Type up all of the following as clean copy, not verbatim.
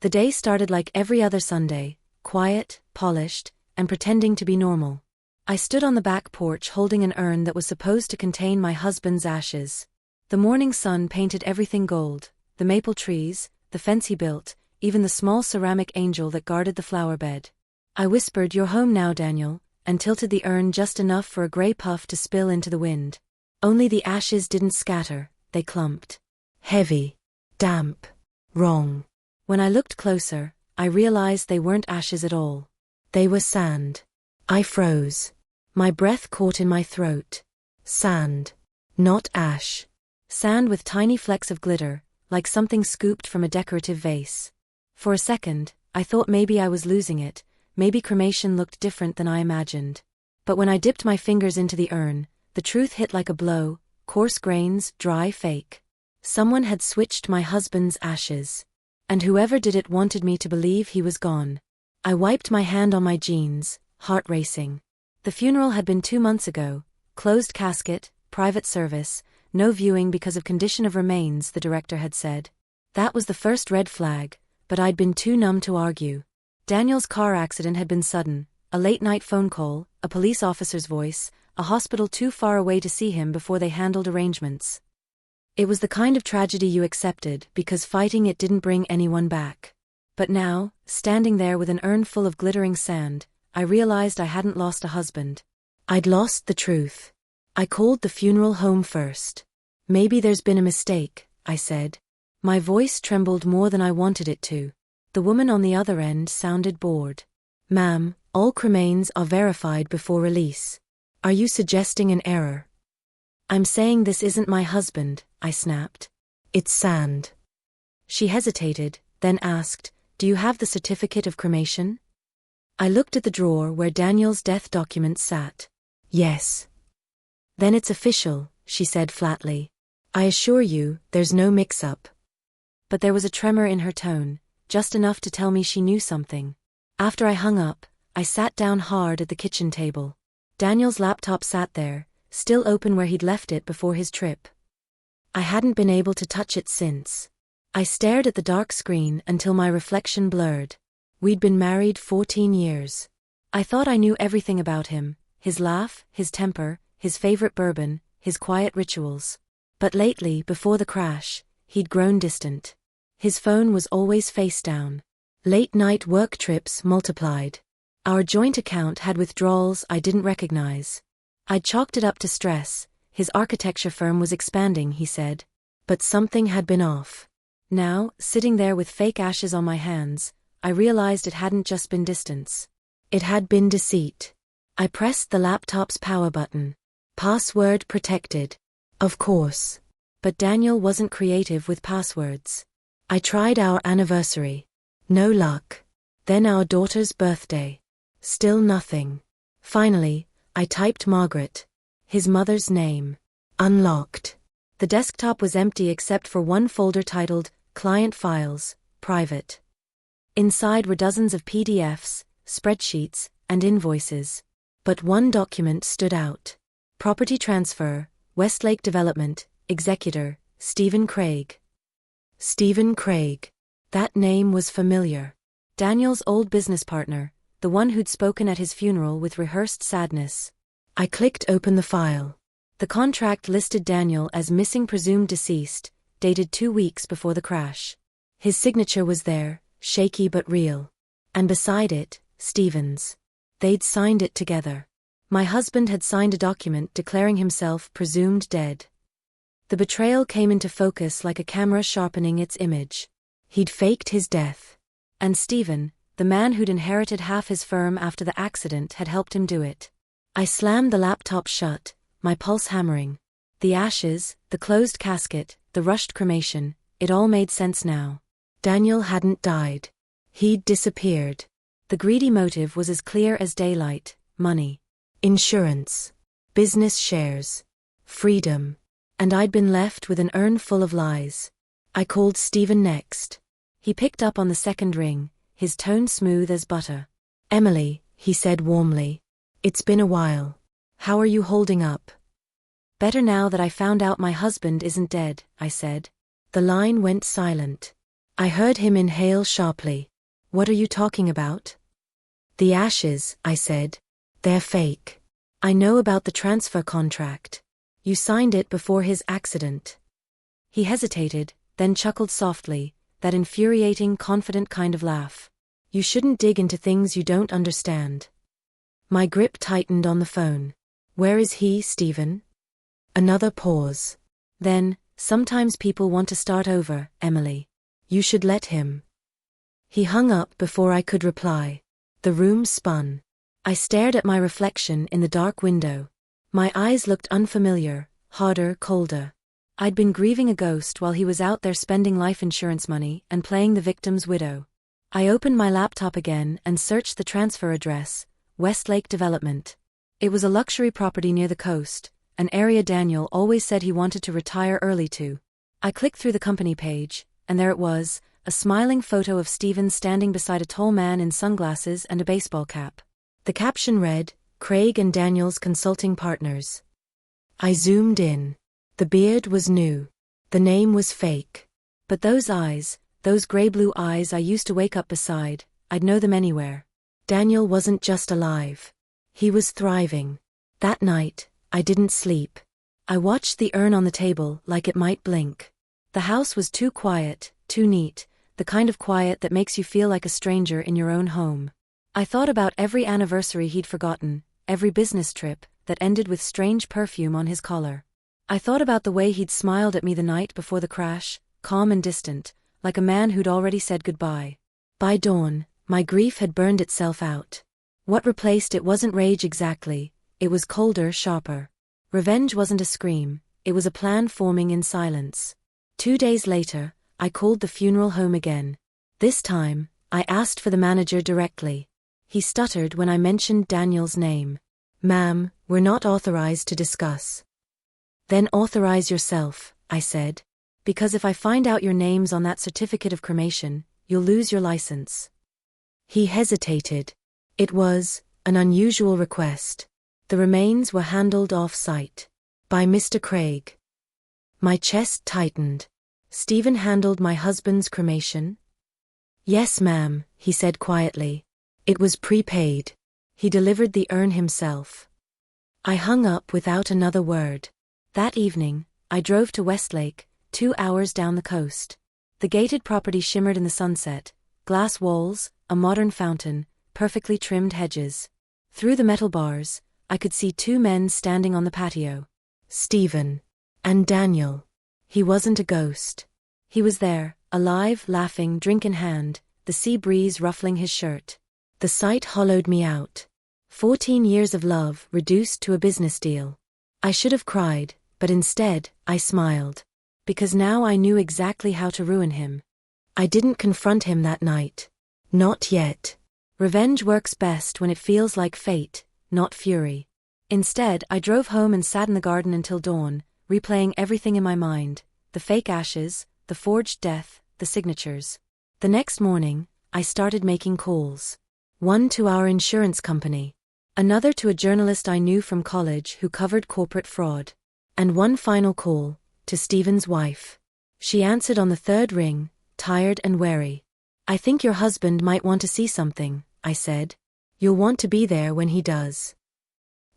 The day started like every other Sunday, quiet, polished, and pretending to be normal. I stood on the back porch holding an urn that was supposed to contain my husband's ashes. The morning sun painted everything gold, the maple trees, the fence he built, even the small ceramic angel that guarded the flower bed. I whispered, "You're home now, Daniel," and tilted the urn just enough for a gray puff to spill into the wind. Only the ashes didn't scatter, they clumped. Heavy. Damp. Wrong. When I looked closer, I realized they weren't ashes at all. They were sand. I froze. My breath caught in my throat. Sand. Not ash. Sand with tiny flecks of glitter, like something scooped from a decorative vase. For a second, I thought maybe I was losing it, maybe cremation looked different than I imagined. But when I dipped my fingers into the urn, the truth hit like a blow: coarse grains, dry, fake. Someone had switched my husband's ashes. And whoever did it wanted me to believe he was gone. I wiped my hand on my jeans, heart racing. The funeral had been 2 months ago, closed casket, private service, no viewing because of condition of remains, the director had said. That was the first red flag, but I'd been too numb to argue. Daniel's car accident had been sudden, a late-night phone call, a police officer's voice, a hospital too far away to see him before they handled arrangements. It was the kind of tragedy you accepted because fighting it didn't bring anyone back. But now, standing there with an urn full of glittering sand, I realized I hadn't lost a husband. I'd lost the truth. I called the funeral home first. "Maybe there's been a mistake," I said. My voice trembled more than I wanted it to. The woman on the other end sounded bored. "Ma'am, all cremains are verified before release. Are you suggesting an error?" "I'm saying this isn't my husband," I snapped. "It's sand." She hesitated, then asked, "Do you have the certificate of cremation?" I looked at the drawer where Daniel's death documents sat. "Yes." "Then it's official," she said flatly. "I assure you, there's no mix-up." But there was a tremor in her tone, just enough to tell me she knew something. After I hung up, I sat down hard at the kitchen table. Daniel's laptop sat there, still open where he'd left it before his trip. I hadn't been able to touch it since. I stared at the dark screen until my reflection blurred. We'd been married 14 years. I thought I knew everything about him, his laugh, his temper, his favorite bourbon, his quiet rituals. But lately, before the crash, he'd grown distant. His phone was always face down. Late-night work trips multiplied. Our joint account had withdrawals I didn't recognize. I'd chalked it up to stress. His architecture firm was expanding, he said. But something had been off. Now, sitting there with fake ashes on my hands, I realized it hadn't just been distance. It had been deceit. I pressed the laptop's power button. Password protected. Of course. But Daniel wasn't creative with passwords. I tried our anniversary. No luck. Then our daughter's birthday. Still nothing. Finally, I typed Margaret. His mother's name. Unlocked. The desktop was empty except for one folder titled, Client Files, Private. Inside were dozens of PDFs, spreadsheets, and invoices. But one document stood out. Property transfer, Westlake Development, Executor, Stephen Craig. Stephen Craig. That name was familiar. Daniel's old business partner, the one who'd spoken at his funeral with rehearsed sadness. I clicked open the file. The contract listed Daniel as missing presumed deceased, dated 2 weeks before the crash. His signature was there, shaky but real. And beside it, Stephen's. They'd signed it together. My husband had signed a document declaring himself presumed dead. The betrayal came into focus like a camera sharpening its image. He'd faked his death. And Stephen, the man who'd inherited half his firm after the accident, had helped him do it. I slammed the laptop shut, my pulse hammering. The ashes, the closed casket, the rushed cremation, it all made sense now. Daniel hadn't died. He'd disappeared. The greedy motive was as clear as daylight: money. Insurance. Business shares. Freedom. And I'd been left with an urn full of lies. I called Stephen next. He picked up on the second ring, his tone smooth as butter. "Emily," he said warmly. "It's been a while. How are you holding up?" "Better now that I found out my husband isn't dead," I said. The line went silent. I heard him inhale sharply. What are you talking about? The ashes, I said. They're fake. I know about the transfer contract. You signed it before his accident. He hesitated, then chuckled softly, that infuriating, confident kind of laugh. You shouldn't dig into things you don't understand. My grip tightened on the phone. Where is he, Stephen? Another pause. Then, sometimes people want to start over, Emily. You should let him. He hung up before I could reply. The room spun. I stared at my reflection in the dark window. My eyes looked unfamiliar, harder, colder. I'd been grieving a ghost while he was out there spending life insurance money and playing the victim's widow. I opened my laptop again and searched the transfer address, Westlake Development. It was a luxury property near the coast, an area Daniel always said he wanted to retire early to. I clicked through the company page, and there it was, a smiling photo of Stephen standing beside a tall man in sunglasses and a baseball cap. The caption read, Craig and Daniel's consulting partners. I zoomed in. The beard was new. The name was fake. But those eyes, those gray-blue eyes I used to wake up beside, I'd know them anywhere. Daniel wasn't just alive. He was thriving. That night, I didn't sleep. I watched the urn on the table like it might blink. The house was too quiet, too neat, the kind of quiet that makes you feel like a stranger in your own home. I thought about every anniversary he'd forgotten, every business trip that ended with strange perfume on his collar. I thought about the way he'd smiled at me the night before the crash, calm and distant, like a man who'd already said goodbye. By dawn, my grief had burned itself out. What replaced it wasn't rage exactly, it was colder, sharper. Revenge wasn't a scream, it was a plan forming in silence. 2 days later, I called the funeral home again. This time, I asked for the manager directly. He stuttered when I mentioned Daniel's name. Ma'am, we're not authorized to discuss. Then authorize yourself, I said. Because if I find out your name's on that certificate of cremation, you'll lose your license. He hesitated. It was an unusual request. The remains were handled off-site. By Mr. Craig. My chest tightened. Stephen handled my husband's cremation? Yes, ma'am, he said quietly. It was prepaid. He delivered the urn himself. I hung up without another word. That evening, I drove to Westlake, 2 hours down the coast. The gated property shimmered in the sunset, glass walls, a modern fountain, perfectly trimmed hedges. Through the metal bars, I could see 2 men standing on the patio. Stephen. And Daniel. He wasn't a ghost. He was there, alive, laughing, drink in hand, the sea breeze ruffling his shirt. The sight hollowed me out. 14 years of love reduced to a business deal. I should have cried, but instead, I smiled. Because now I knew exactly how to ruin him. I didn't confront him that night. Not yet. Revenge works best when it feels like fate, not fury. Instead, I drove home and sat in the garden until dawn, replaying everything in my mind, the fake ashes, the forged death, the signatures. The next morning, I started making calls. One to our insurance company. Another to a journalist I knew from college who covered corporate fraud. And one final call, to Stephen's wife. She answered on the 3rd ring, tired and wary. I think your husband might want to see something, I said. You'll want to be there when he does.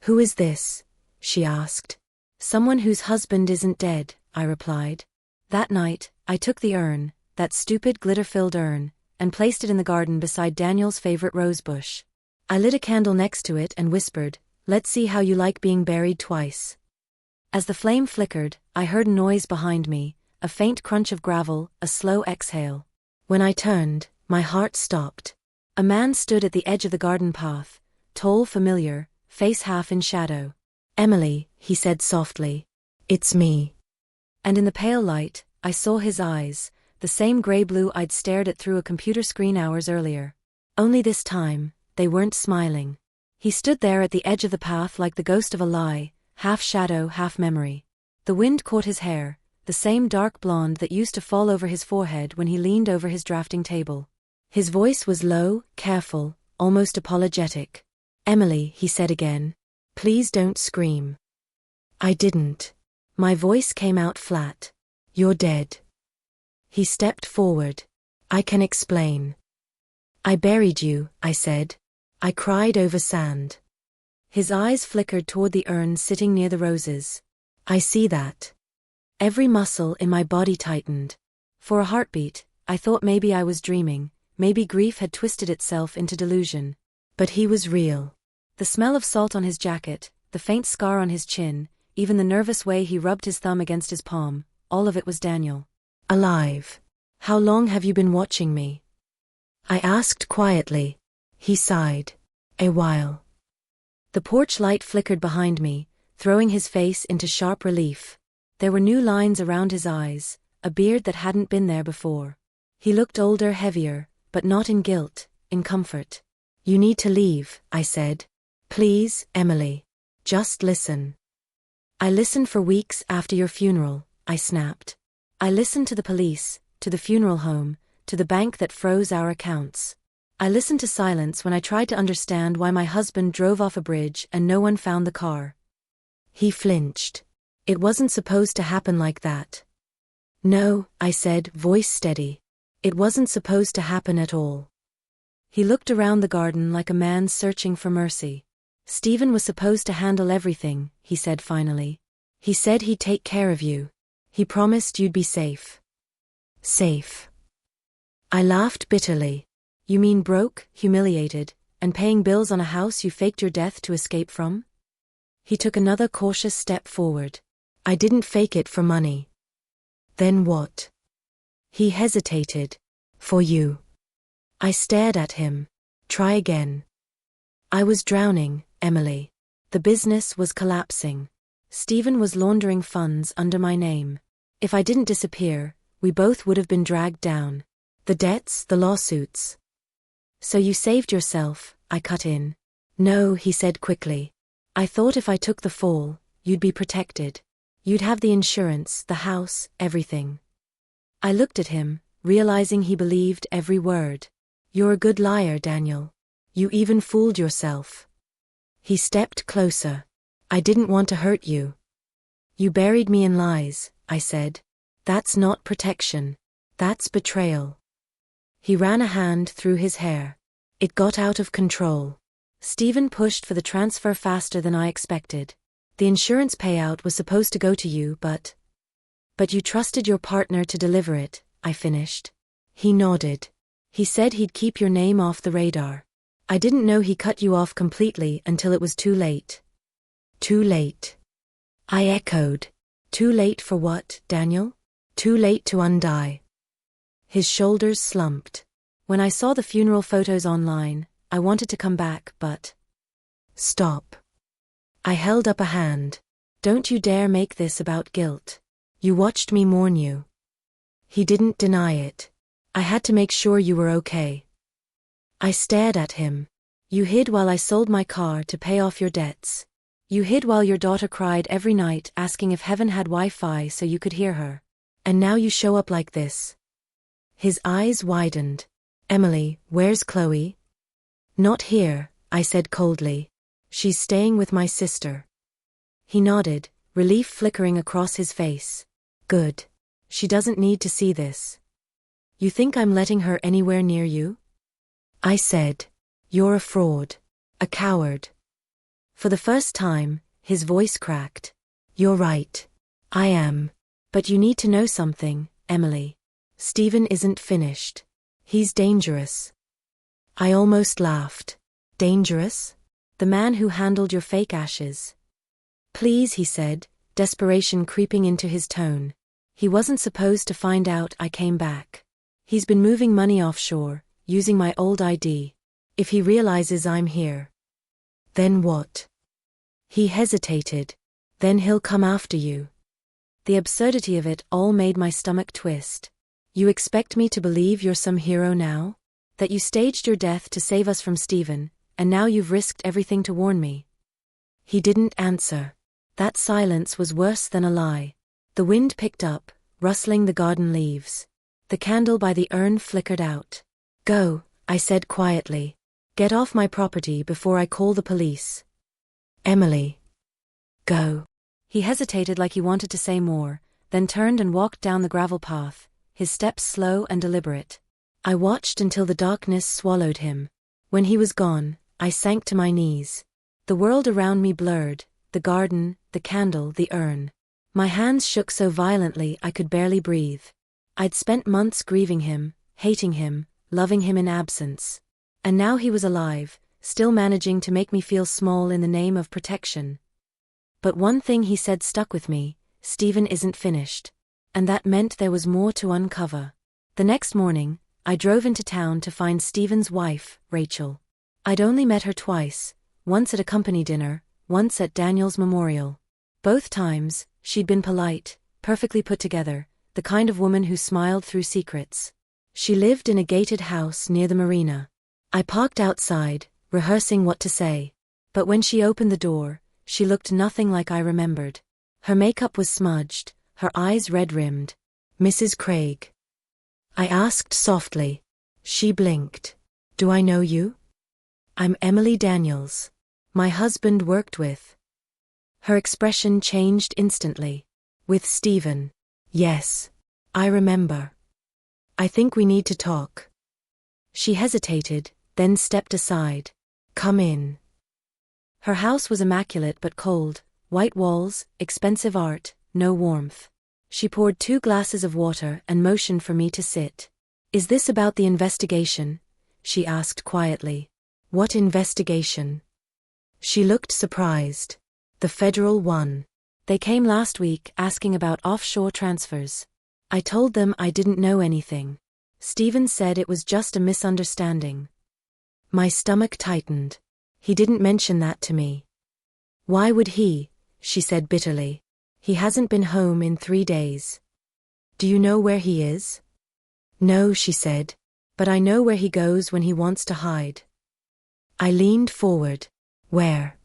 Who is this? She asked. Someone whose husband isn't dead, I replied. That night, I took the urn, that stupid glitter-filled urn, and placed it in the garden beside Daniel's favorite rose bush. I lit a candle next to it and whispered, "Let's see how you like being buried twice." As the flame flickered, I heard a noise behind me, a faint crunch of gravel, a slow exhale. When I turned, my heart stopped. A man stood at the edge of the garden path, tall, familiar, face half in shadow. "Emily," he said softly. "It's me." And in the pale light, I saw his eyes, the same gray-blue I'd stared at through a computer screen hours earlier. Only this time, they weren't smiling. He stood there at the edge of the path like the ghost of a lie, half shadow, half memory. The wind caught his hair, the same dark blonde that used to fall over his forehead when he leaned over his drafting table. His voice was low, careful, almost apologetic. "Emily," he said again, "please don't scream." I didn't. My voice came out flat. "You're dead." He stepped forward. I can explain. I buried you, I said. I cried over sand. His eyes flickered toward the urn sitting near the roses. I see that. Every muscle in my body tightened. For a heartbeat, I thought maybe I was dreaming, maybe grief had twisted itself into delusion. But he was real. The smell of salt on his jacket, the faint scar on his chin, even the nervous way he rubbed his thumb against his palm, all of it was Daniel. Alive. How long have you been watching me? I asked quietly. He sighed. A while. The porch light flickered behind me, throwing his face into sharp relief. There were new lines around his eyes, a beard that hadn't been there before. He looked older, heavier, but not in guilt, in comfort. You need to leave, I said. Please, Emily. Just listen. I listened for weeks after your funeral, I snapped. I listened to the police, to the funeral home, to the bank that froze our accounts. I listened to silence when I tried to understand why my husband drove off a bridge and no one found the car. He flinched. It wasn't supposed to happen like that. No, I said, voice steady. It wasn't supposed to happen at all. He looked around the garden like a man searching for mercy. Stephen was supposed to handle everything, he said finally. He said he'd take care of you. He promised you'd be safe. Safe. I laughed bitterly. You mean broke, humiliated, and paying bills on a house you faked your death to escape from? He took another cautious step forward. I didn't fake it for money. Then what? He hesitated. For you. I stared at him. Try again. I was drowning, Emily. The business was collapsing. Stephen was laundering funds under my name. If I didn't disappear, we both would have been dragged down. The debts, the lawsuits. So you saved yourself, I cut in. No, he said quickly. I thought if I took the fall, you'd be protected. You'd have the insurance, the house, everything. I looked at him, realizing he believed every word. You're a good liar, Daniel. You even fooled yourself. He stepped closer. I didn't want to hurt you. You buried me in lies, I said. That's not protection. That's betrayal. He ran a hand through his hair. It got out of control. Stephen pushed for the transfer faster than I expected. The insurance payout was supposed to go to you, but you trusted your partner to deliver it, I finished. He nodded. He said he'd keep your name off the radar. I didn't know he cut you off completely until it was too late. Too late. I echoed. Too late for what, Daniel? Too late to undie. His shoulders slumped. When I saw the funeral photos online, I wanted to come back, but... Stop. I held up a hand. Don't you dare make this about guilt. You watched me mourn you. He didn't deny it. I had to make sure you were okay. I stared at him. You hid while I sold my car to pay off your debts. You hid while your daughter cried every night asking if heaven had Wi-Fi so you could hear her. And now you show up like this. His eyes widened. Emily, where's Chloe? Not here, I said coldly. She's staying with my sister. He nodded, relief flickering across his face. Good. She doesn't need to see this. You think I'm letting her anywhere near you? I said. You're a fraud. A coward. For the first time, his voice cracked. You're right. I am. But you need to know something, Emily. Stephen isn't finished. He's dangerous. I almost laughed. Dangerous? The man who handled your fake ashes. Please, he said, desperation creeping into his tone. He wasn't supposed to find out I came back. He's been moving money offshore, using my old ID. If he realizes I'm here. Then what? He hesitated. Then he'll come after you. The absurdity of it all made my stomach twist. You expect me to believe you're some hero now? That you staged your death to save us from Stephen, and now you've risked everything to warn me? He didn't answer. That silence was worse than a lie. The wind picked up, rustling the garden leaves. The candle by the urn flickered out. Go, I said quietly. Get off my property before I call the police. Emily. Go. He hesitated like he wanted to say more, then turned and walked down the gravel path, his steps slow and deliberate. I watched until the darkness swallowed him. When he was gone, I sank to my knees. The world around me blurred, the garden, the candle, the urn. My hands shook so violently I could barely breathe. I'd spent months grieving him, hating him, loving him in absence. And now he was alive, still managing to make me feel small in the name of protection. But one thing he said stuck with me: Stephen isn't finished. And that meant there was more to uncover. The next morning, I drove into town to find Stephen's wife, Rachel. I'd only met her twice, once at a company dinner, once at Daniel's memorial. Both times, she'd been polite, perfectly put together, the kind of woman who smiled through secrets. She lived in a gated house near the marina. I parked outside, rehearsing what to say. But when she opened the door, she looked nothing like I remembered. Her makeup was smudged, her eyes red-rimmed. "Mrs. Craig?" I asked softly. She blinked. "Do I know you?" "I'm Emily Daniels. My husband worked with..." Her expression changed instantly. "With Stephen." "Yes. I remember. I think we need to talk." She hesitated, then stepped aside. "Come in." Her house was immaculate but cold, white walls, expensive art, no warmth. She poured 2 glasses of water and motioned for me to sit. "Is this about the investigation?" she asked quietly. "What investigation?" She looked surprised. "The federal one. They came last week asking about offshore transfers." I told them I didn't know anything. Stephen said it was just a misunderstanding. My stomach tightened. He didn't mention that to me. "Why would he?" she said bitterly. "He hasn't been home in 3 days." "Do you know where he is?" "No," she said. "But I know where he goes when he wants to hide." I leaned forward. "Where?"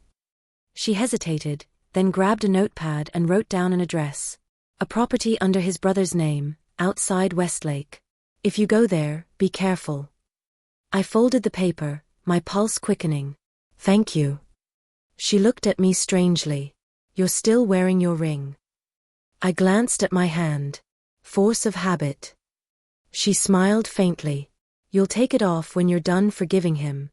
She hesitated, then grabbed a notepad and wrote down an address. "A property under his brother's name, outside Westlake. If you go there, be careful." I folded the paper, my pulse quickening. "Thank you." She looked at me strangely. "You're still wearing your ring." I glanced at my hand. Force of habit. She smiled faintly. "You'll take it off when you're done forgiving him."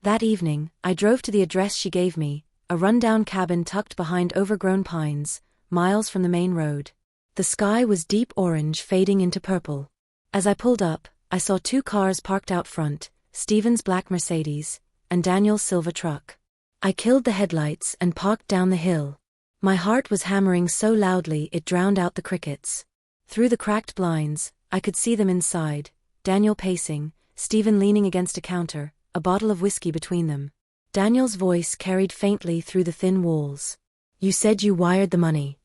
That evening, I drove to the address she gave me, a rundown cabin tucked behind overgrown pines, miles from the main road. The sky was deep orange fading into purple. As I pulled up, I saw 2 cars parked out front, Stephen's black Mercedes, and Daniel's silver truck. I killed the headlights and parked down the hill. My heart was hammering so loudly it drowned out the crickets. Through the cracked blinds, I could see them inside, Daniel pacing, Stephen leaning against a counter, a bottle of whiskey between them. Daniel's voice carried faintly through the thin walls. "You said you wired the money."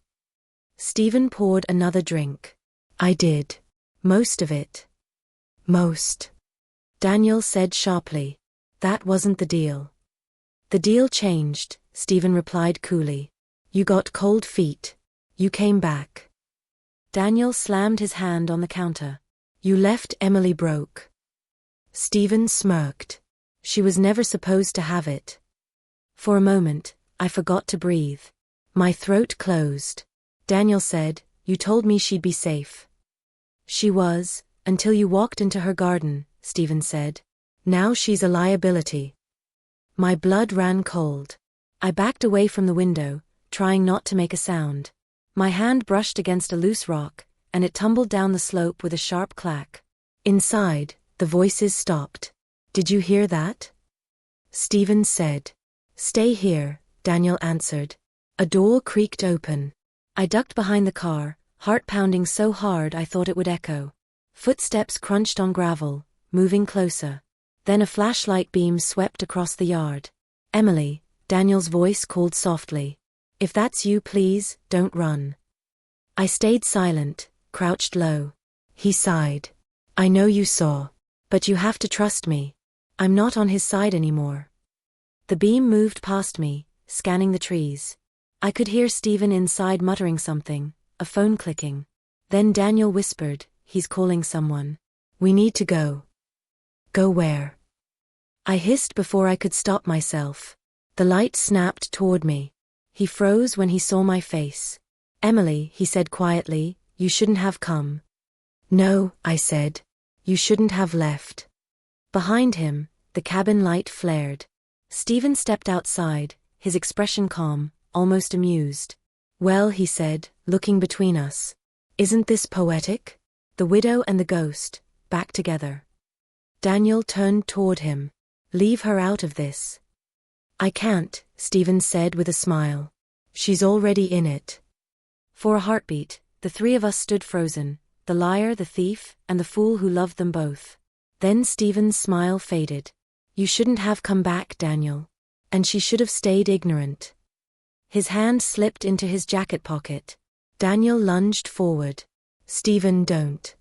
Stephen poured another drink. "I did. Most of it." "Most," Daniel said sharply. "That wasn't the deal." "The deal changed," Stephen replied coolly. "You got cold feet. You came back." Daniel slammed his hand on the counter. "You left Emily broke." Stephen smirked. "She was never supposed to have it." For a moment, I forgot to breathe. My throat closed. Daniel said, "You told me she'd be safe." "She was, until you walked into her garden," Stephen said. "Now she's a liability." My blood ran cold. I backed away from the window, trying not to make a sound. My hand brushed against a loose rock, and it tumbled down the slope with a sharp clack. Inside, the voices stopped. "Did you hear that?" Stephen said. "Stay here," Daniel answered. A door creaked open. I ducked behind the car, heart pounding so hard I thought it would echo. Footsteps crunched on gravel, moving closer. Then a flashlight beam swept across the yard. "Emily," Daniel's voice called softly. "If that's you, please, don't run." I stayed silent, crouched low. He sighed. "I know you saw. But you have to trust me. I'm not on his side anymore." The beam moved past me, scanning the trees. I could hear Stephen inside muttering something, a phone clicking. Then Daniel whispered, "He's calling someone. We need to go." "Go where?" I hissed before I could stop myself. The light snapped toward me. He froze when he saw my face. "Emily," he said quietly, "you shouldn't have come." "No," I said. You shouldn't have left. Behind him, the cabin light flared. Stephen stepped outside, his expression calm, almost amused. Well, he said, looking between us. Isn't this poetic? The widow and the ghost, back together. Daniel turned toward him. Leave her out of this. I can't, Stephen said with a smile. She's already in it. For a heartbeat, the three of us stood frozen, the liar, the thief, and the fool who loved them both. Then Stephen's smile faded. You shouldn't have come back, Daniel. And she should have stayed ignorant. His hand slipped into his jacket pocket. Daniel lunged forward. Stephen, don't.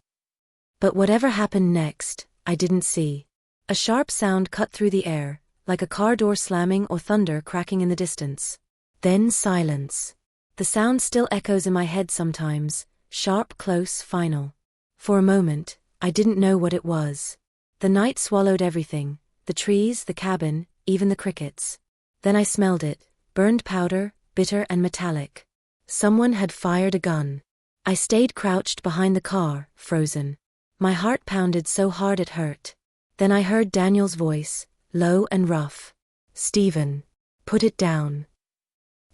But whatever happened next, I didn't see. A sharp sound cut through the air, like a car door slamming or thunder cracking in the distance. Then silence. The sound still echoes in my head sometimes, sharp, close, final. For a moment, I didn't know what it was. The night swallowed everything, the trees, the cabin, even the crickets. Then I smelled it, burned powder, bitter and metallic. Someone had fired a gun. I stayed crouched behind the car, frozen. My heart pounded so hard it hurt. Then I heard Daniel's voice, low and rough. Stephen. Put it down.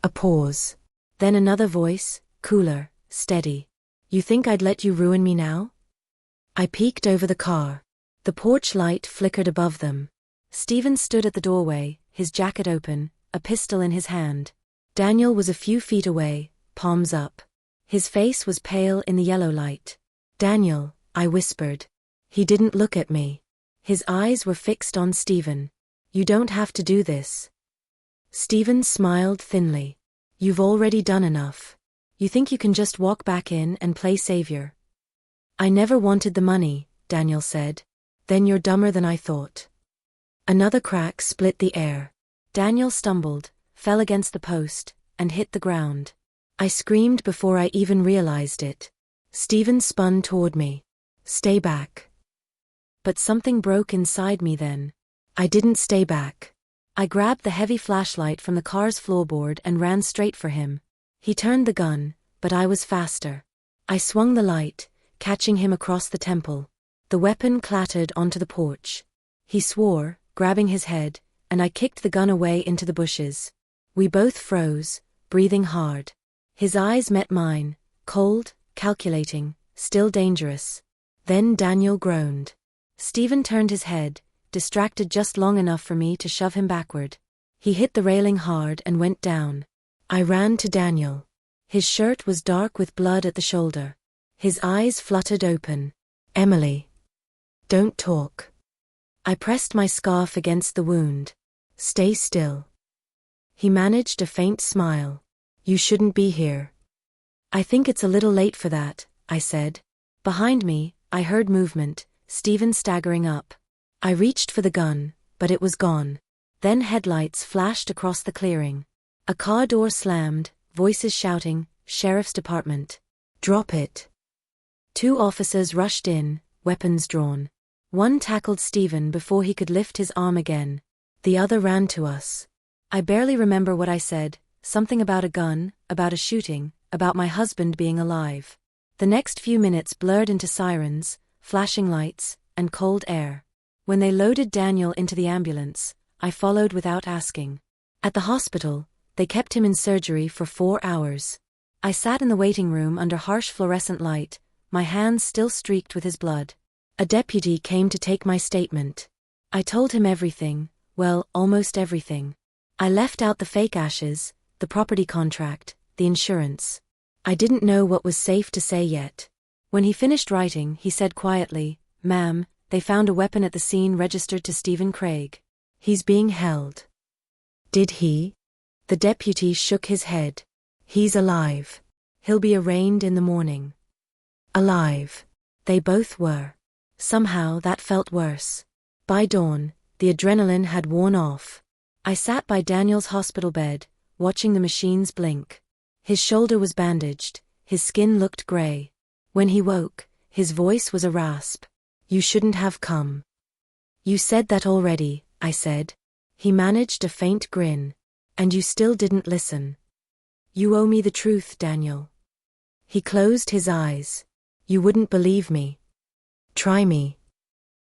A pause. Then another voice, cooler, steady. You think I'd let you ruin me now? I peeked over the car. The porch light flickered above them. Stephen stood at the doorway, his jacket open, a pistol in his hand. Daniel was a few feet away, palms up. His face was pale in the yellow light. Daniel, I whispered. He didn't look at me. His eyes were fixed on Stephen. You don't have to do this. Stephen smiled thinly. You've already done enough. You think you can just walk back in and play savior? I never wanted the money, Daniel said. Then you're dumber than I thought. Another crack split the air. Daniel stumbled, fell against the post, and hit the ground. I screamed before I even realized it. Stephen spun toward me. Stay back. But something broke inside me then. I didn't stay back. I grabbed the heavy flashlight from the car's floorboard and ran straight for him. He turned the gun, but I was faster. I swung the light, catching him across the temple. The weapon clattered onto the porch. He swore, grabbing his head, and I kicked the gun away into the bushes. We both froze, breathing hard. His eyes met mine, cold, calculating, still dangerous. Then Daniel groaned. Stephen turned his head, distracted just long enough for me to shove him backward. He hit the railing hard and went down. I ran to Daniel. His shirt was dark with blood at the shoulder. His eyes fluttered open. Emily. Don't talk. I pressed my scarf against the wound. Stay still. He managed a faint smile. You shouldn't be here. I think it's a little late for that, I said. Behind me, I heard movement, Stephen staggering up. I reached for the gun, but it was gone. Then headlights flashed across the clearing. A car door slammed, voices shouting, Sheriff's Department. Drop it. Two officers rushed in, weapons drawn. One tackled Stephen before he could lift his arm again. The other ran to us. I barely remember what I said, something about a gun, about a shooting, about my husband being alive. The next few minutes blurred into sirens, flashing lights, and cold air. When they loaded Daniel into the ambulance, I followed without asking. At the hospital, they kept him in surgery for 4 hours. I sat in the waiting room under harsh fluorescent light, my hands still streaked with his blood. A deputy came to take my statement. I told him everything, well, almost everything. I left out the fake ashes, the property contract, the insurance. I didn't know what was safe to say yet. When he finished writing, he said quietly, Ma'am, they found a weapon at the scene registered to Stephen Craig. He's being held. Did he? The deputy shook his head. He's alive. He'll be arraigned in the morning. Alive. They both were. Somehow that felt worse. By dawn, the adrenaline had worn off. I sat by Daniel's hospital bed, watching the machines blink. His shoulder was bandaged, his skin looked gray. When he woke, his voice was a rasp. You shouldn't have come. You said that already, I said. He managed a faint grin. And you still didn't listen. You owe me the truth, Daniel. He closed his eyes. You wouldn't believe me. Try me.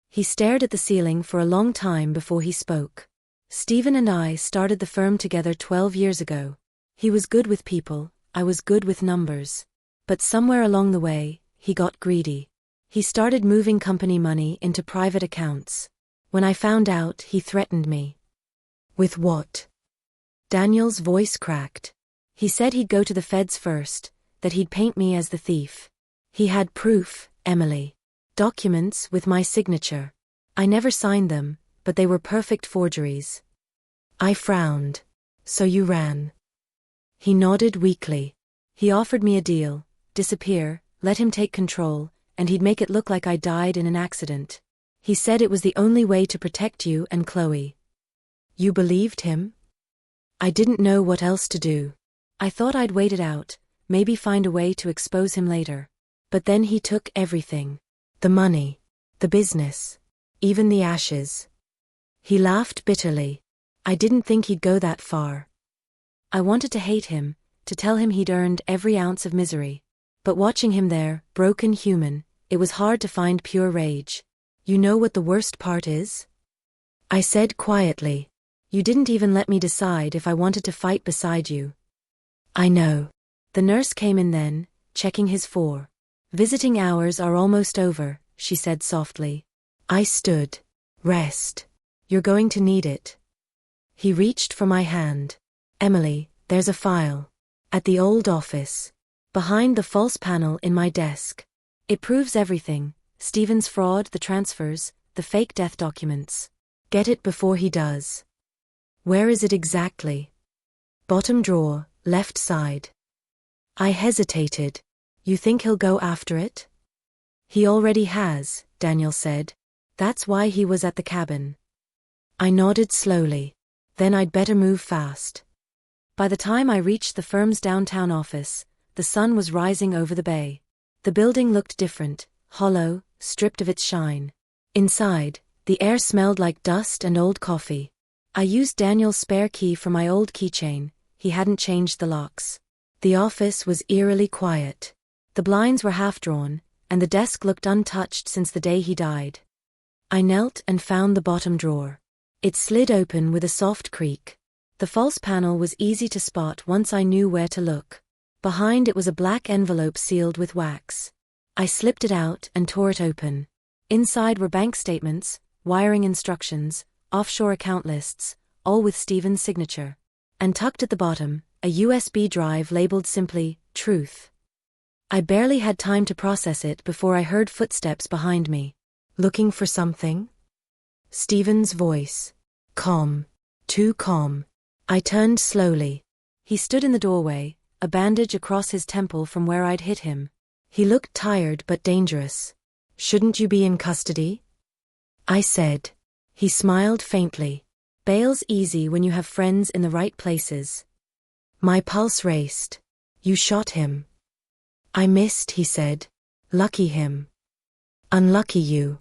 He stared at the ceiling for a long time before he spoke. Stephen and I started the firm together 12 years ago. He was good with people, I was good with numbers. But somewhere along the way, he got greedy. He started moving company money into private accounts. When I found out, he threatened me. With what? Daniel's voice cracked. He said he'd go to the feds first, that he'd paint me as the thief. He had proof, Emily. Documents with my signature. I never signed them, but they were perfect forgeries. I frowned. So you ran? He nodded weakly. He offered me a deal: disappear, let him take control, and he'd make it look like I died in an accident. He said it was the only way to protect you and Chloe. You believed him? I didn't know what else to do. I thought I'd wait it out, maybe find a way to expose him later. But then he took everything. The money, the business, even the ashes. He laughed bitterly. I didn't think he'd go that far. I wanted to hate him, to tell him he'd earned every ounce of misery. But watching him there, broken human, it was hard to find pure rage. You know what the worst part is? I said quietly. You didn't even let me decide if I wanted to fight beside you. I know. The nurse came in then, checking his four. Visiting hours are almost over, she said softly. I stood. Rest. You're going to need it. He reached for my hand. Emily, there's a file. At the old office. Behind the false panel in my desk. It proves everything: Stephen's fraud, the transfers, the fake death documents. Get it before he does. Where is it exactly? Bottom drawer, left side. I hesitated. You think he'll go after it? He already has, Daniel said. That's why he was at the cabin. I nodded slowly. Then I'd better move fast. By the time I reached the firm's downtown office, the sun was rising over the bay. The building looked different, hollow, stripped of its shine. Inside, the air smelled like dust and old coffee. I used Daniel's spare key for my old keychain. He hadn't changed the locks. The office was eerily quiet. The blinds were half-drawn, and the desk looked untouched since the day he died. I knelt and found the bottom drawer. It slid open with a soft creak. The false panel was easy to spot once I knew where to look. Behind it was a black envelope sealed with wax. I slipped it out and tore it open. Inside were bank statements, wiring instructions, offshore account lists, all with Stephen's signature. And tucked at the bottom, a USB drive labeled simply, Truth. I barely had time to process it before I heard footsteps behind me. Looking for something? Stephen's voice. Calm. Too calm. I turned slowly. He stood in the doorway, a bandage across his temple from where I'd hit him. He looked tired but dangerous. Shouldn't you be in custody? I said. He smiled faintly. Bail's easy when you have friends in the right places. My pulse raced. You shot him. I missed, he said. Lucky him. Unlucky you.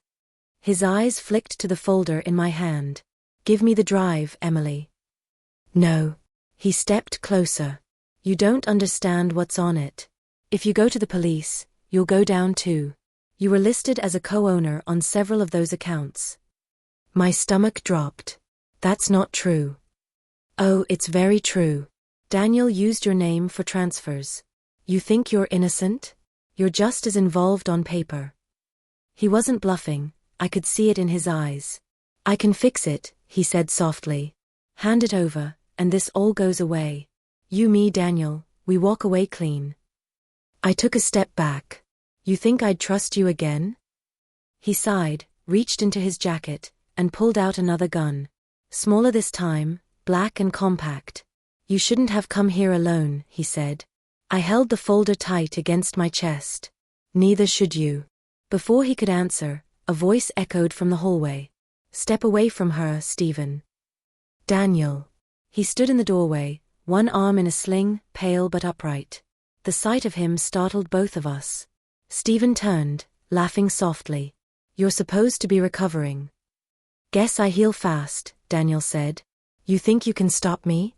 His eyes flicked to the folder in my hand. Give me the drive, Emily. No. He stepped closer. You don't understand what's on it. If you go to the police, you'll go down too. You were listed as a co-owner on several of those accounts. My stomach dropped. That's not true. Oh, it's very true. Daniel used your name for transfers. You think you're innocent? You're just as involved on paper. He wasn't bluffing. I could see it in his eyes. I can fix it, he said softly. Hand it over, and this all goes away. You, me, Daniel, we walk away clean. I took a step back. You think I'd trust you again? He sighed, reached into his jacket, and pulled out another gun. Smaller this time, black and compact. You shouldn't have come here alone, he said. I held the folder tight against my chest. Neither should you. Before he could answer, a voice echoed from the hallway. Step away from her, Stephen. Daniel. He stood in the doorway, one arm in a sling, pale but upright. The sight of him startled both of us. Stephen turned, laughing softly. You're supposed to be recovering. Guess I heal fast, Daniel said. You think you can stop me?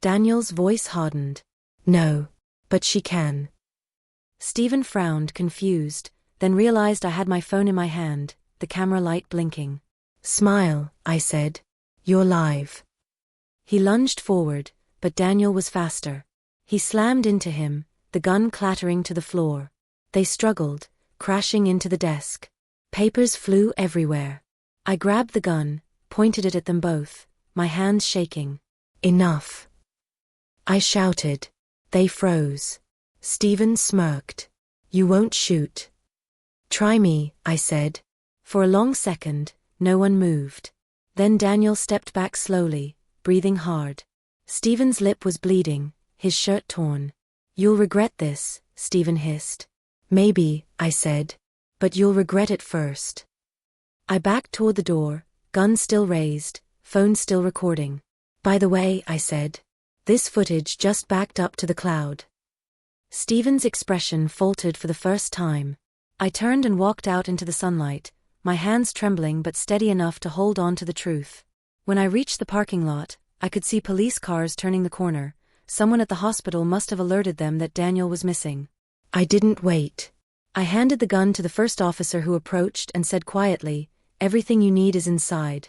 Daniel's voice hardened. No, but she can. Stephen frowned, confused, then realized I had my phone in my hand. the camera light blinking. "Smile," I said. "You're live." He lunged forward, but Daniel was faster. He slammed into him, the gun clattering to the floor. They struggled, crashing into the desk. Papers flew everywhere. I grabbed the gun, pointed it at them both, my hands shaking. "Enough," I shouted. They froze. Stephen smirked. "You won't shoot." "Try me," I said. For a long second, no one moved. Then Daniel stepped back slowly, breathing hard. Stephen's lip was bleeding, his shirt torn. "You'll regret this," Stephen hissed. "Maybe," I said. "But you'll regret it first." I backed toward the door, gun still raised, phone still recording. "By the way," I said, "this footage just backed up to the cloud." Stephen's expression faltered for the first time. I turned and walked out into the sunlight, my hands trembling but steady enough to hold on to the truth. When I reached the parking lot, I could see police cars turning the corner. Someone at the hospital must have alerted them that Daniel was missing. I didn't wait. I handed the gun to the first officer who approached and said quietly, "Everything you need is inside."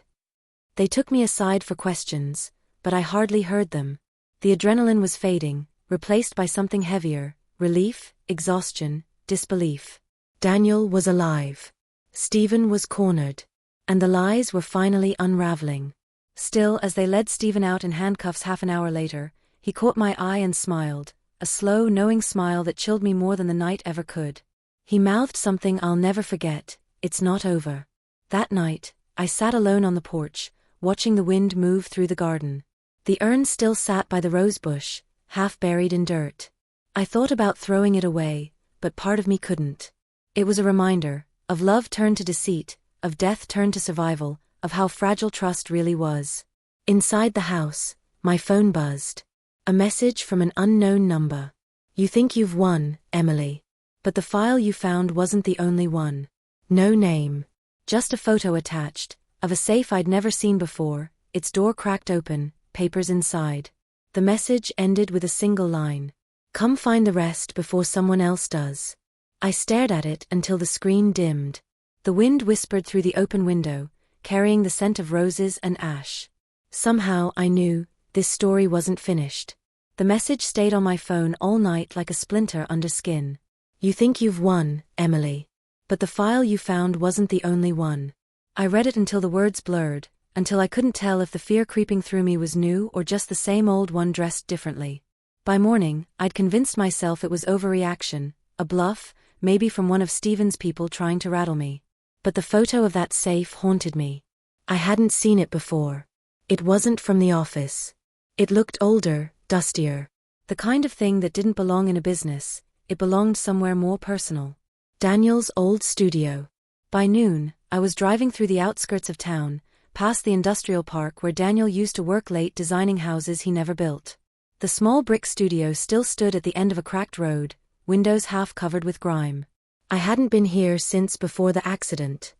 They took me aside for questions, but I hardly heard them. The adrenaline was fading, replaced by something heavier: relief, exhaustion, disbelief. Daniel was alive. Stephen was cornered. And the lies were finally unraveling. Still, as they led Stephen out in handcuffs half an hour later, he caught my eye and smiled, a slow, knowing smile that chilled me more than the night ever could. He mouthed something I'll never forget: "It's not over." That night, I sat alone on the porch, watching the wind move through the garden. The urn still sat by the rose bush, half buried in dirt. I thought about throwing it away, but part of me couldn't. It was a reminder, of love turned to deceit, of death turned to survival, of how fragile trust really was. Inside the house, my phone buzzed. A message from an unknown number. "You think you've won, Emily. But the file you found wasn't the only one." No name. Just a photo attached, of a safe I'd never seen before, its door cracked open, papers inside. The message ended with a single line: "Come find the rest before someone else does." I stared at it until the screen dimmed. The wind whispered through the open window, carrying the scent of roses and ash. Somehow I knew, this story wasn't finished. The message stayed on my phone all night like a splinter under skin. "You think you've won, Emily. But the file you found wasn't the only one." I read it until the words blurred, until I couldn't tell if the fear creeping through me was new or just the same old one dressed differently. By morning, I'd convinced myself it was overreaction, a bluff, maybe from one of Stephen's people trying to rattle me. But the photo of that safe haunted me. I hadn't seen it before. It wasn't from the office. It looked older, dustier. The kind of thing that didn't belong in a business, it belonged somewhere more personal. Daniel's old studio. By noon, I was driving through the outskirts of town, past the industrial park where Daniel used to work late designing houses he never built. The small brick studio still stood at the end of a cracked road, windows half covered with grime. I hadn't been here since before the accident.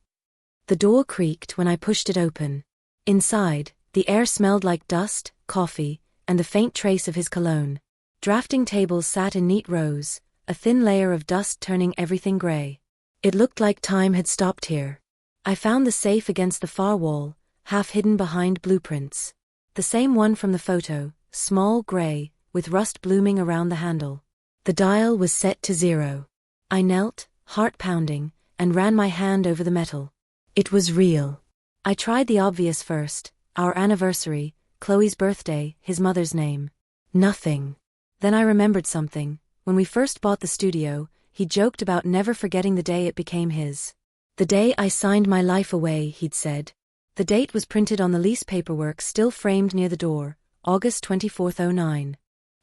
The door creaked when I pushed it open. Inside, the air smelled like dust, coffee, and the faint trace of his cologne. Drafting tables sat in neat rows, a thin layer of dust turning everything gray. It looked like time had stopped here. I found the safe against the far wall, half hidden behind blueprints. The same one from the photo, small, gray, with rust blooming around the handle. The dial was set to 0. I knelt, heart pounding, and ran my hand over the metal. It was real. I tried the obvious first: our anniversary, Chloe's birthday, his mother's name. Nothing. Then I remembered something. When we first bought the studio, he joked about never forgetting the day it became his. "The day I signed my life away," he'd said. The date was printed on the lease paperwork still framed near the door, August 24, 09.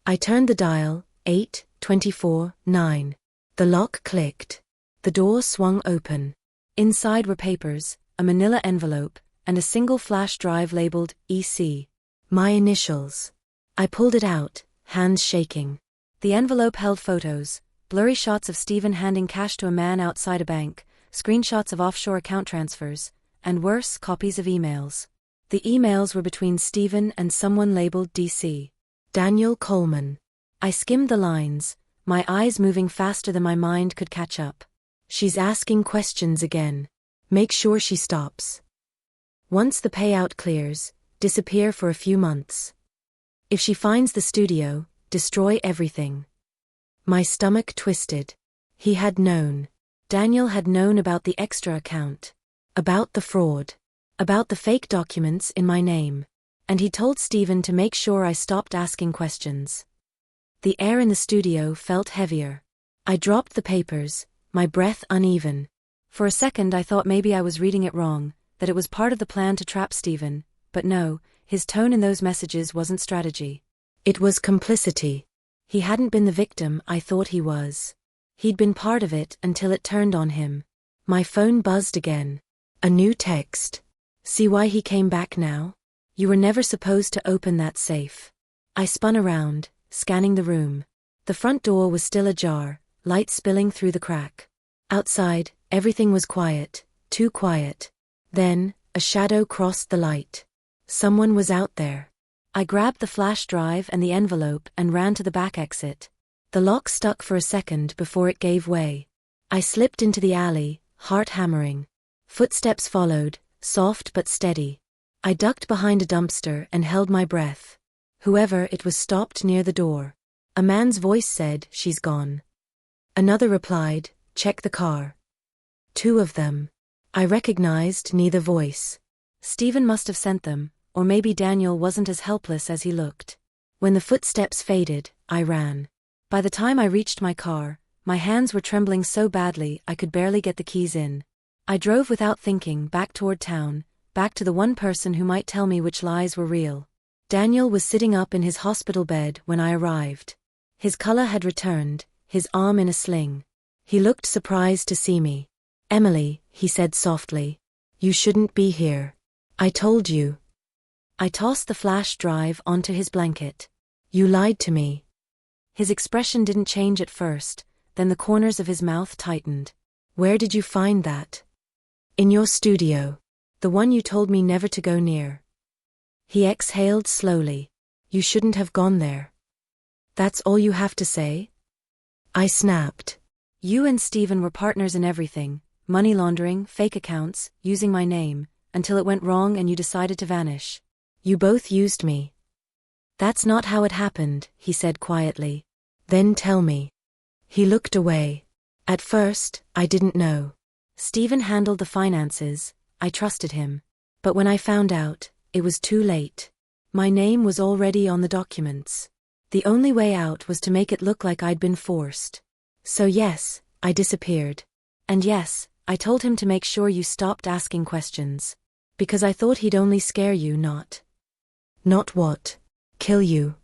I turned the dial, 8:24:9. The lock clicked. The door swung open. Inside were papers, a manila envelope, and a single flash drive labeled EC. My initials. I pulled it out, hands shaking. The envelope held photos, blurry shots of Stephen handing cash to a man outside a bank, screenshots of offshore account transfers, and worse, copies of emails. The emails were between Stephen and someone labeled DC. Daniel Coleman. I skimmed the lines, my eyes moving faster than my mind could catch up. "She's asking questions again. Make sure she stops. Once the payout clears, disappear for a few months. If she finds the studio, destroy everything. My stomach twisted. He had known. Daniel had known about the extra account. About the fraud. About the fake documents in my name. And he told Stephen to make sure I stopped asking questions. The air in the studio felt heavier. I dropped the papers, my breath uneven. For a second I thought maybe I was reading it wrong, that it was part of the plan to trap Stephen, but no, his tone in those messages wasn't strategy. It was complicity. He hadn't been the victim I thought he was. He'd been part of it until it turned on him. My phone buzzed again. A new text. See why he came back now? You were never supposed to open that safe. I spun around, scanning the room. The front door was still ajar, light spilling through the crack. Outside, everything was quiet, too quiet. Then, a shadow crossed the light. Someone was out there. I grabbed the flash drive and the envelope and ran to the back exit. The lock stuck for a second before it gave way. I slipped into the alley, heart hammering. Footsteps followed, soft but steady. I ducked behind a dumpster and held my breath. Whoever it was stopped near the door. A man's voice said, "She's gone." Another replied, "Check the car." Two of them. I recognized neither voice. Stephen must have sent them, or maybe Daniel wasn't as helpless as he looked. When the footsteps faded, I ran. By the time I reached my car, my hands were trembling so badly I could barely get the keys in. I drove without thinking back toward town, back to the one person who might tell me which lies were real. Daniel was sitting up in his hospital bed when I arrived. His color had returned, his arm in a sling. He looked surprised to see me. "Emily," he said softly. "You shouldn't be here. I told you." I tossed the flash drive onto his blanket. "You lied to me." His expression didn't change at first, then the corners of his mouth tightened. "Where did you find that?" "In your studio. The one you told me never to go near." He exhaled slowly. "You shouldn't have gone there." "That's all you have to say?" I snapped. "You and Stephen were partners in everything, money laundering, fake accounts, using my name, until it went wrong and you decided to vanish. You both used me." "That's not how it happened," he said quietly. "Then tell me." He looked away. "At first, I didn't know. Stephen handled the finances, I trusted him. But when I found out, it was too late. My name was already on the documents. The only way out was to make it look like I'd been forced. So yes, I disappeared. And yes, I told him to make sure you stopped asking questions. Because I thought he'd only scare you, not." "Not what? Kill you?"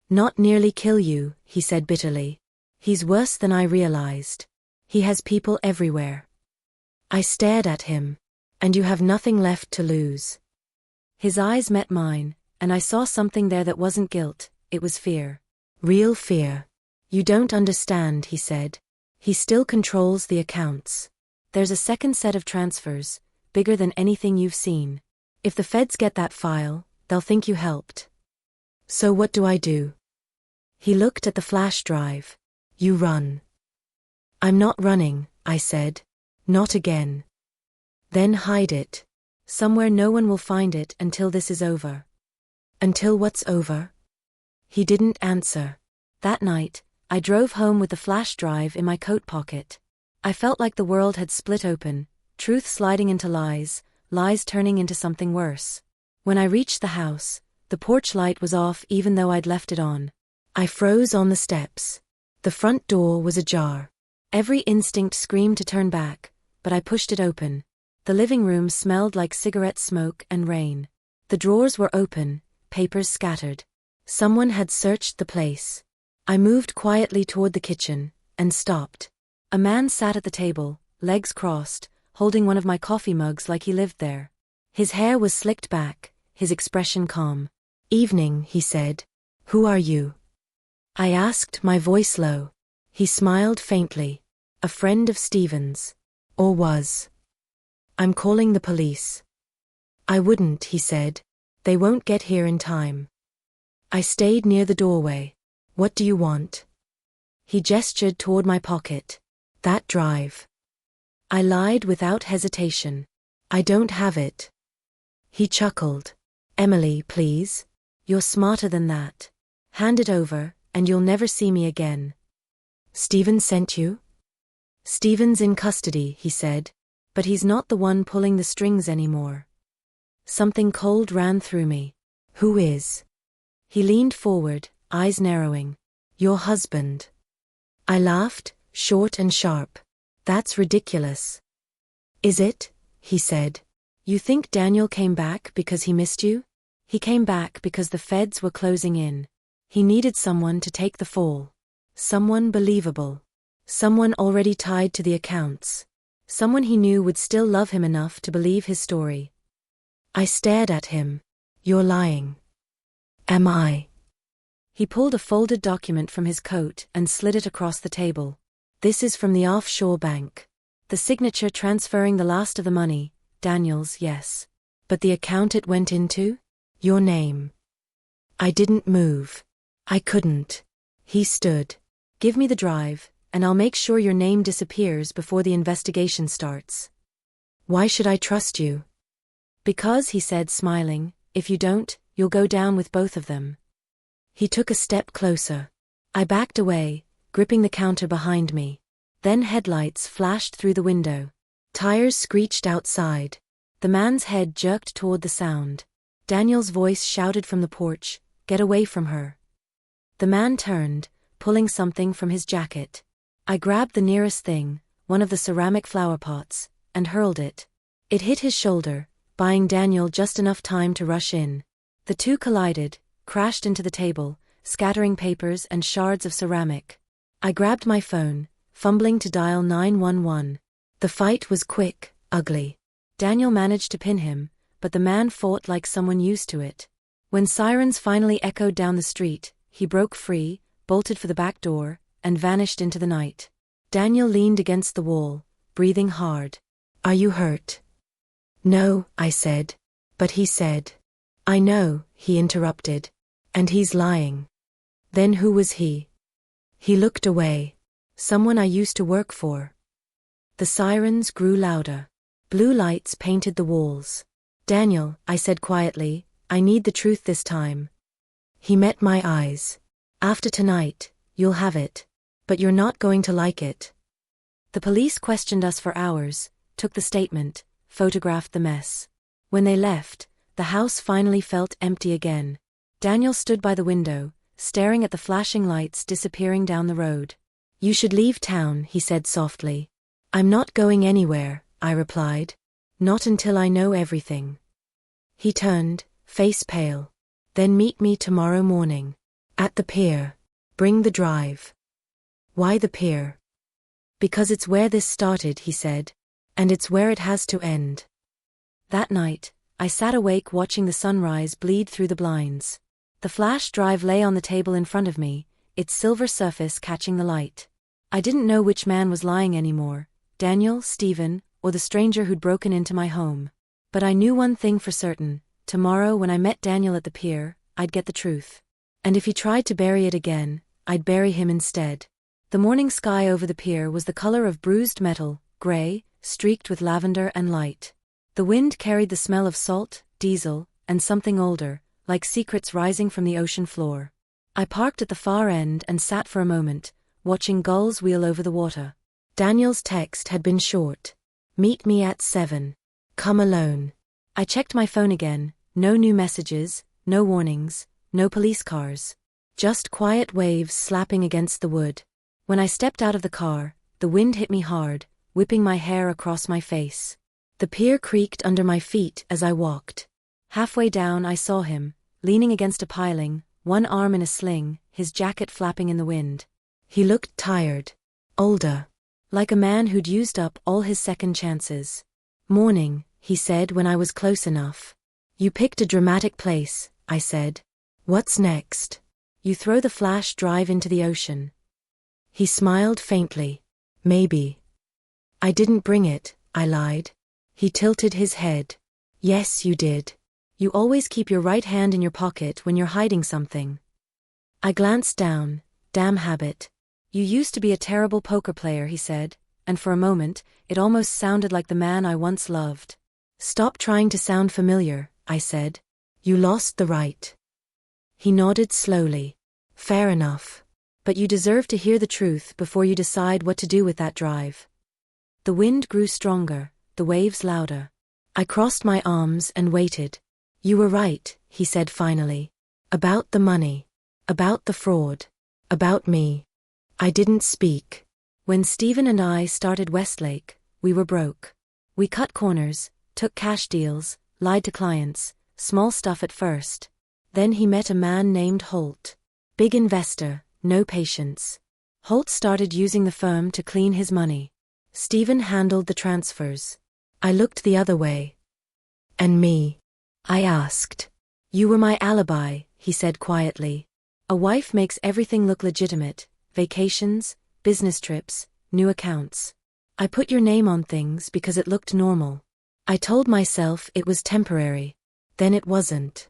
"Not nearly kill you," he said bitterly. "He's worse than I realized. He has people everywhere." I stared at him. "And you have nothing left to lose." His eyes met mine, and I saw something there that wasn't guilt, it was fear. Real fear. "You don't understand," he said. "He still controls the accounts. There's a second set of transfers, bigger than anything you've seen. If the feds get that file, they'll think you helped. So what do I do?" He looked at the flash drive. "You run." "I'm not running," I said. "Not again." "Then hide it. Somewhere no one will find it until this is over." "Until what's over?" He didn't answer. That night, I drove home with the flash drive in my coat pocket. I felt like the world had split open, truth sliding into lies, lies turning into something worse. When I reached the house, the porch light was off even though I'd left it on. I froze on the steps. The front door was ajar. Every instinct screamed to turn back, but I pushed it open. The living room smelled like cigarette smoke and rain. The drawers were open, papers scattered. Someone had searched the place. I moved quietly toward the kitchen, and stopped. A man sat at the table, legs crossed, holding one of my coffee mugs like he lived there. His hair was slicked back, his expression calm. "Evening," he said. "Who are you?" I asked, my voice low. He smiled faintly. "A friend of Stephen's. Or was. I'm calling the police." "I wouldn't," he said. "They won't get here in time." I stayed near the doorway. "What do you want?" He gestured toward my pocket. "That drive." I lied without hesitation. I don't have it. He chuckled. Emily, please. You're smarter than that. Hand it over, and you'll never see me again. Stephen sent you? Stephen's in custody, he said. But he's not the one pulling the strings anymore. Something cold ran through me. Who is? He leaned forward, eyes narrowing. Your husband. I laughed, short and sharp. That's ridiculous. Is it? He said. You think Daniel came back because he missed you? He came back because the feds were closing in. He needed someone to take the fall. Someone believable. Someone already tied to the accounts. Someone he knew would still love him enough to believe his story. I stared at him. You're lying. Am I? He pulled a folded document from his coat and slid it across the table. This is from the offshore bank. The signature transferring the last of the money, Daniel's, yes. But the account it went into? Your name. I didn't move. I couldn't. He stood. Give me the drive, and I'll make sure your name disappears before the investigation starts. Why should I trust you? Because, he said, smiling, if you don't, you'll go down with both of them. He took a step closer. I backed away, gripping the counter behind me. Then headlights flashed through the window. Tires screeched outside. The man's head jerked toward the sound. Daniel's voice shouted from the porch, "Get away from her." The man turned, pulling something from his jacket. I grabbed the nearest thing, one of the ceramic flower pots, and hurled it. It hit his shoulder, buying Daniel just enough time to rush in. The two collided, crashed into the table, scattering papers and shards of ceramic. I grabbed my phone, fumbling to dial 911. The fight was quick, ugly. Daniel managed to pin him, but the man fought like someone used to it. When sirens finally echoed down the street, he broke free, bolted for the back door, and vanished into the night. Daniel leaned against the wall, breathing hard. Are you hurt? No, I said. But he said. I know, he interrupted. And he's lying. Then who was he? He looked away. Someone I used to work for. The sirens grew louder. Blue lights painted the walls. Daniel, I said quietly, I need the truth this time. He met my eyes. After tonight, you'll have it. But you're not going to like it. The police questioned us for hours, took the statement, photographed the mess. When they left, the house finally felt empty again. Daniel stood by the window, staring at the flashing lights disappearing down the road. You should leave town, he said softly. I'm not going anywhere, I replied. Not until I know everything. He turned, face pale. Then meet me tomorrow morning. At the pier. Bring the drive. Why the pier? Because it's where this started, he said. And it's where it has to end. That night, I sat awake watching the sunrise bleed through the blinds. The flash drive lay on the table in front of me, its silver surface catching the light. I didn't know which man was lying anymore, Daniel, Stephen, or the stranger who'd broken into my home. But I knew one thing for certain: tomorrow when I met Daniel at the pier, I'd get the truth. And if he tried to bury it again, I'd bury him instead. The morning sky over the pier was the color of bruised metal, gray, streaked with lavender and light. The wind carried the smell of salt, diesel, and something older, like secrets rising from the ocean floor. I parked at the far end and sat for a moment, watching gulls wheel over the water. Daniel's text had been short. Meet me at 7. Come alone. I checked my phone again, no new messages, no warnings, no police cars. Just quiet waves slapping against the wood. When I stepped out of the car, the wind hit me hard, whipping my hair across my face. The pier creaked under my feet as I walked. Halfway down I saw him, leaning against a piling, one arm in a sling, his jacket flapping in the wind. He looked tired. Older. Like a man who'd used up all his second chances. Morning, he said when I was close enough. You picked a dramatic place, I said. What's next? You throw the flash drive into the ocean. He smiled faintly. Maybe. I didn't bring it, I lied. He tilted his head. Yes, you did. You always keep your right hand in your pocket when you're hiding something. I glanced down. Damn habit. You used to be a terrible poker player, he said, and for a moment, it almost sounded like the man I once loved. "Stop trying to sound familiar," I said. "You lost the right." He nodded slowly. "Fair enough. But you deserve to hear the truth before you decide what to do with that drive." The wind grew stronger, the waves louder. I crossed my arms and waited. "You were right," he said finally. "About the money. About the fraud. About me." I didn't speak. When Stephen and I started Westlake, we were broke. We cut corners, took cash deals, lied to clients, small stuff at first. Then he met a man named Holt. Big investor, no patience. Holt started using the firm to clean his money. Stephen handled the transfers. I looked the other way. "And me?" I asked. "You were my alibi," he said quietly. "A wife makes everything look legitimate, vacations, business trips, new accounts. I put your name on things because it looked normal. I told myself it was temporary. Then it wasn't."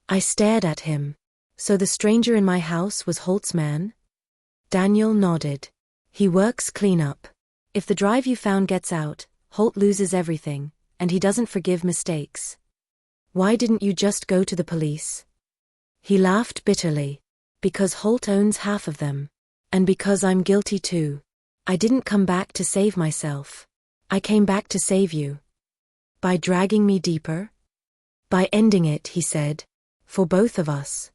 I stared at him. "So the stranger in my house was Holt's man?" Daniel nodded. "He works cleanup. If the drive you found gets out, Holt loses everything, and he doesn't forgive mistakes." "Why didn't you just go to the police?" He laughed bitterly. "Because Holt owns half of them. And because I'm guilty too. I didn't come back to save myself. I came back to save you." "By dragging me deeper?" "By ending it," he said. "For both of us."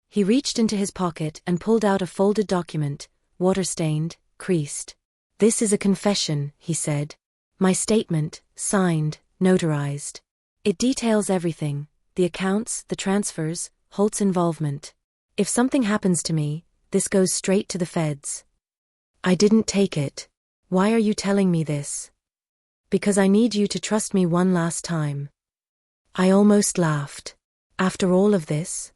He reached into his pocket and pulled out a folded document, water-stained, creased. "This is a confession," he said. "My statement, signed, notarized. It details everything, the accounts, the transfers, Holt's involvement. If something happens to me, this goes straight to the feds." I didn't take it. "Why are you telling me this?" "Because I need you to trust me one last time." I almost laughed. "After all of this?"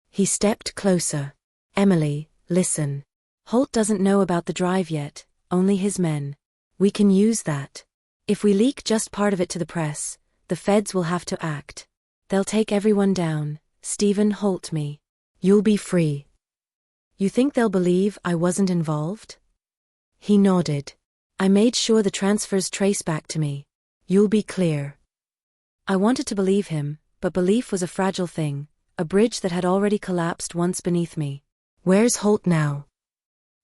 He stepped closer. "Emily, listen. Holt doesn't know about the drive yet, only his men. We can use that. If we leak just part of it to the press, the feds will have to act. They'll take everyone down, Stephen, Holt, me. You'll be free." "You think they'll believe I wasn't involved?" He nodded. "I made sure the transfers trace back to me. You'll be clear." I wanted to believe him, but belief was a fragile thing, a bridge that had already collapsed once beneath me. "Where's Holt now?"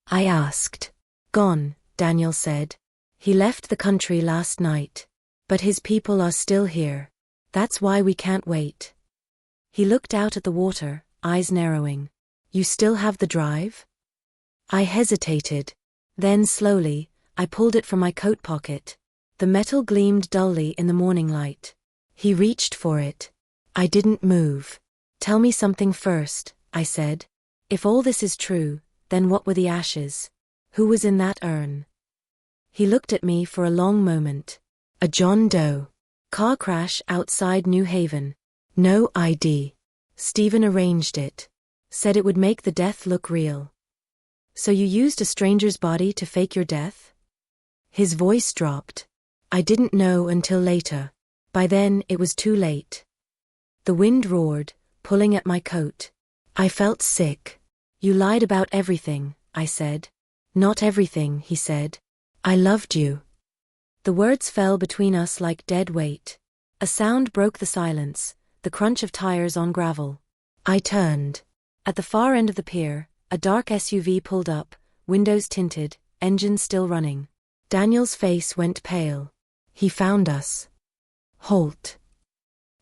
I asked. "Gone," Daniel said. "He left the country last night. But his people are still here. That's why we can't wait." He looked out at the water, eyes narrowing. "You still have the drive?" I hesitated. Then slowly, I pulled it from my coat pocket. The metal gleamed dully in the morning light. He reached for it. I didn't move. "Tell me something first," I said. "If all this is true, then what were the ashes? Who was in that urn?" He looked at me for a long moment. "A John Doe. Car crash outside New Haven. No ID. Stephen arranged it. Said it would make the death look real." "So you used a stranger's body to fake your death?" His voice dropped. "I didn't know until later. By then it was too late." The wind roared, pulling at my coat. I felt sick. "You lied about everything," I said. "Not everything," he said. "I loved you." The words fell between us like dead weight. A sound broke the silence, the crunch of tires on gravel. I turned. At the far end of the pier, a dark SUV pulled up, windows tinted, engine still running. Daniel's face went pale. "He found us." "Holt."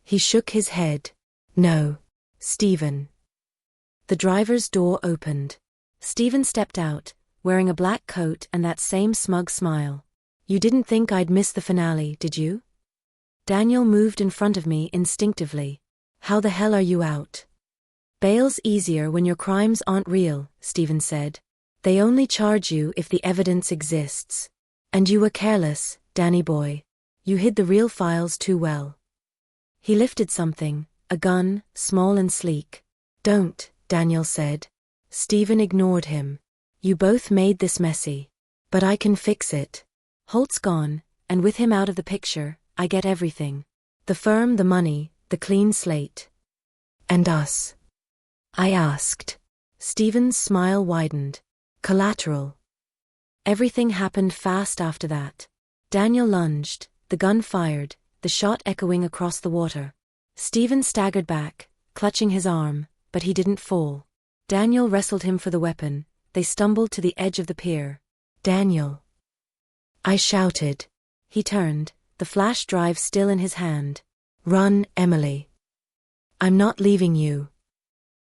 He shook his head. "No. Stephen." The driver's door opened. Stephen stepped out, wearing a black coat and that same smug smile. "You didn't think I'd miss the finale, did you?" Daniel moved in front of me instinctively. "How the hell are you out?" "Bail's easier when your crimes aren't real," Stephen said. "They only charge you if the evidence exists. And you were careless, Danny boy. You hid the real files too well." He lifted something, a gun, small and sleek. "Don't," Daniel said. Stephen ignored him. "You both made this messy. But I can fix it. Holt's gone, and with him out of the picture, I get everything. The firm, the money, the clean slate." "And us?" I asked. Stephen's smile widened. "Collateral." Everything happened fast after that. Daniel lunged, the gun fired, the shot echoing across the water. Stephen staggered back, clutching his arm, but he didn't fall. Daniel wrestled him for the weapon. They stumbled to the edge of the pier. "Daniel!" I shouted. He turned, the flash drive still in his hand. "Run, Emily. I'm not leaving you."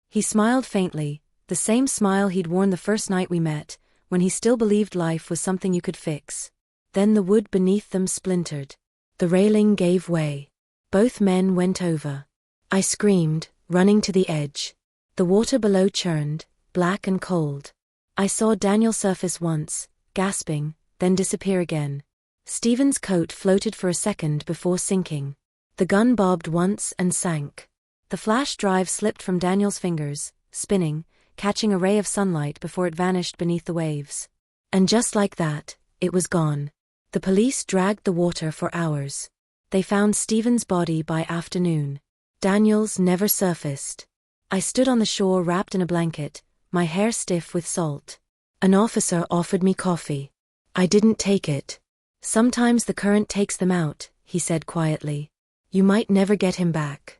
He smiled faintly, the same smile he'd worn the first night we met, when he still believed life was something you could fix. Then the wood beneath them splintered. The railing gave way. Both men went over. I screamed, running to the edge. The water below churned, black and cold. I saw Daniel surface once, gasping, then disappear again. Stephen's coat floated for a second before sinking. The gun bobbed once and sank. The flash drive slipped from Daniel's fingers, spinning, catching a ray of sunlight before it vanished beneath the waves. And just like that, it was gone. The police dragged the water for hours. They found Stephen's body by afternoon. Daniel's never surfaced. I stood on the shore wrapped in a blanket, my hair stiff with salt. An officer offered me coffee. I didn't take it. "Sometimes the current takes them out," he said quietly. "You might never get him back."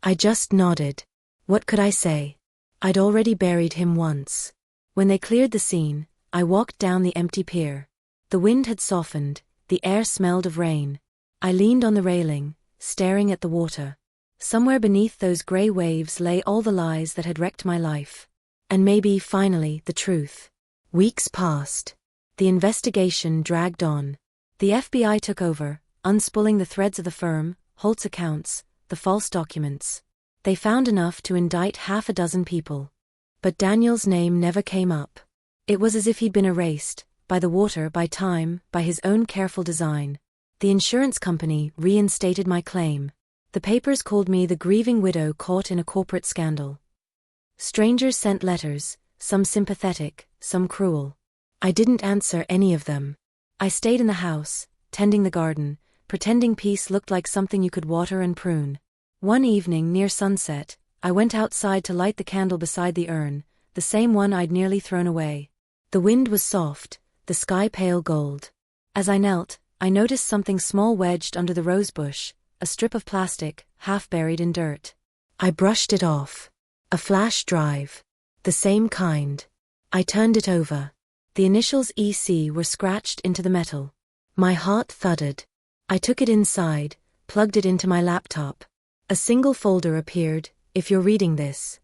I just nodded. What could I say? I'd already buried him once. When they cleared the scene, I walked down the empty pier. The wind had softened, the air smelled of rain. I leaned on the railing, staring at the water. Somewhere beneath those gray waves lay all the lies that had wrecked my life. And maybe, finally, the truth. Weeks passed. The investigation dragged on. The FBI took over, unspooling the threads of the firm, Holt's accounts, the false documents. They found enough to indict 6 people. But Daniel's name never came up. It was as if he'd been erased, by the water, by time, by his own careful design. The insurance company reinstated my claim. The papers called me the grieving widow caught in a corporate scandal. Strangers sent letters, some sympathetic, some cruel. I didn't answer any of them. I stayed in the house, tending the garden, pretending peace looked like something you could water and prune. One evening near sunset, I went outside to light the candle beside the urn, the same one I'd nearly thrown away. The wind was soft, the sky pale gold. As I knelt, I noticed something small wedged under the rosebush, a strip of plastic, half buried in dirt. I brushed it off. A flash drive. The same kind. I turned it over. The initials EC were scratched into the metal. My heart thudded. I took it inside, plugged it into my laptop. A single folder appeared, "If you're reading this."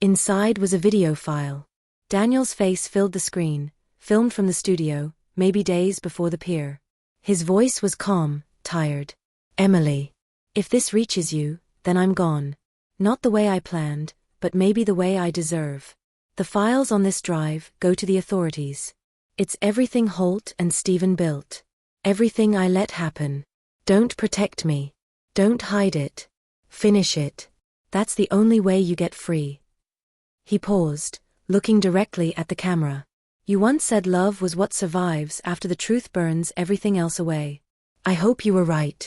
Inside was a video file. Daniel's face filled the screen, filmed from the studio, maybe days before the pier. His voice was calm, tired. "Emily, if this reaches you, then I'm gone. Not the way I planned, but maybe the way I deserve. The files on this drive go to the authorities. It's everything Holt and Stephen built. Everything I let happen. Don't protect me. Don't hide it. Finish it. That's the only way you get free." He paused, looking directly at the camera. "You once said love was what survives after the truth burns everything else away. I hope you were right."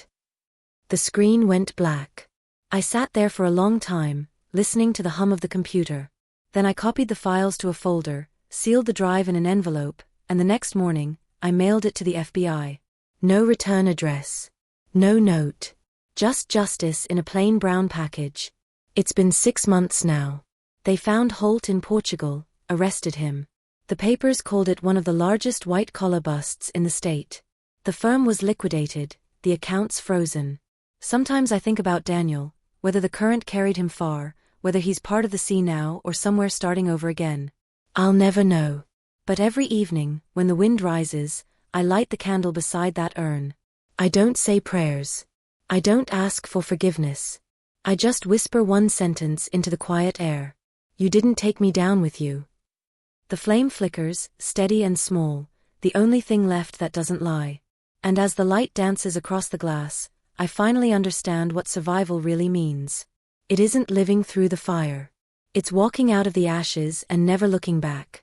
The screen went black. I sat there for a long time, listening to the hum of the computer. Then I copied the files to a folder, sealed the drive in an envelope, and the next morning, I mailed it to the FBI. No return address. No note. Just justice in a plain brown package. It's been 6 months now. They found Holt in Portugal, arrested him. The papers called it one of the largest white-collar busts in the state. The firm was liquidated, the accounts frozen. Sometimes I think about Daniel, whether the current carried him far, whether he's part of the sea now or somewhere starting over again. I'll never know. But every evening, when the wind rises, I light the candle beside that urn. I don't say prayers. I don't ask for forgiveness. I just whisper one sentence into the quiet air. You didn't take me down with you. The flame flickers, steady and small, the only thing left that doesn't lie. And as the light dances across the glass, I finally understand what survival really means. It isn't living through the fire. It's walking out of the ashes and never looking back.